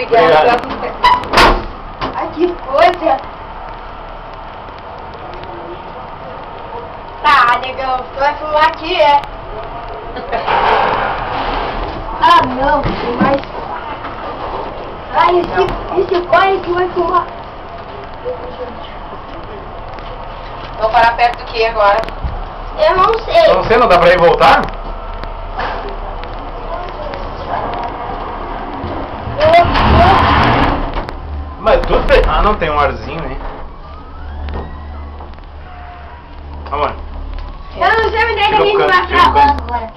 Obrigada. Ai, que coisa. Tá, negão, tu vai fumar aqui, é? Ah, não, mas... Ai, esse pai que vai fumar. Vou parar perto do que agora? Eu não sei. Não sei, não dá pra ir voltar? Mas tudo bem. Ah, não, tem um arzinho aí. Amor. Eu não sei onde é que a gente vai pra lá agora.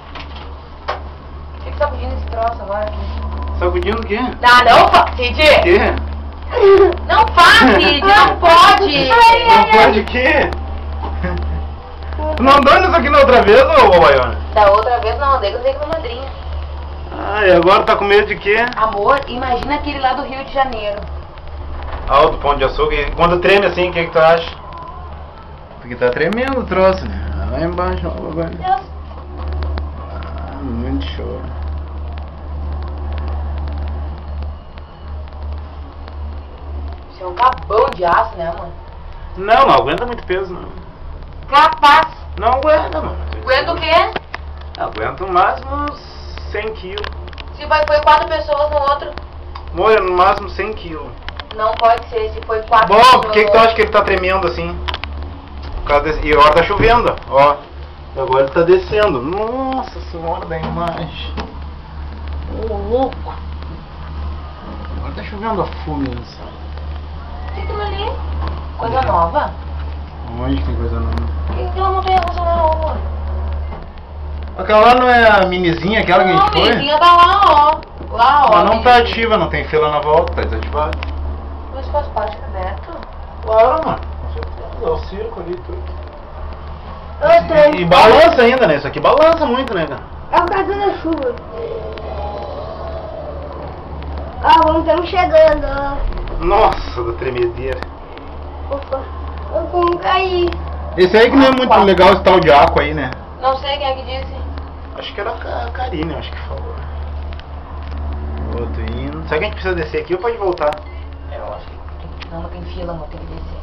Por que tá pedindo esse troço agora aqui? Sacudindo o quê? Ah, não, Cid! O quê? Não faz, Cid, não pode! Não pode o quê? Tu não andou nisso aqui na outra vez, ô Baiona? Da outra vez não andei, eu andei com a madrinha. Ah, e agora tá com medo de quê? Amor, imagina aquele lá do Rio de Janeiro. Ah, o do Pão de Açúcar. E quando treme assim, o que tu acha? Porque tá tremendo o troço, né? Lá embaixo, ó, agora. Ah, muito show. Isso é um cabão de aço, né, mano? Não aguenta muito peso, não. Capaz. Não aguenta, mano. Aguenta o quê? Aguenta no máximo uns 100 quilos. Se foi 4 pessoas no outro, Moira, no máximo 100 quilos. não pode ser. Se foi 4 Bom, pessoas por que tu acha que ele tá tremendo assim? Por causa desse... E agora tá chovendo, ó. E agora ele tá descendo. Nossa senhora da imagem. Ô, louco. Agora tá chovendo a fume, não sabe? O que é aquilo ali? Coisa nova? Onde tem coisa nova? Por que aquela montanha russa não é nova? Aquela lá não é a minizinha, aquela que a Não, gente foi? a vizinha tá lá, ó. Lá, ó. Mas não tá menininha. ativa, não tem fila na volta, tá desativado. Mas faz parte do Beto. Claro, mano. Com certeza, é o circo ali tudo. Eu tô... E balança ainda, né? Isso aqui balança muito, né, cara? É por causa da chuva. Ah, vamos, estamos chegando. Nossa, da tremedeira. Opa, eu vou cair. Esse aí que não é muito legal, esse tal de Aqua aí, né? Não sei quem é que disse. Acho que era a Karine, acho que falou. Outro indo. Será que a gente precisa descer aqui ou pode voltar? Eu acho que não tem fila, não tem que descer.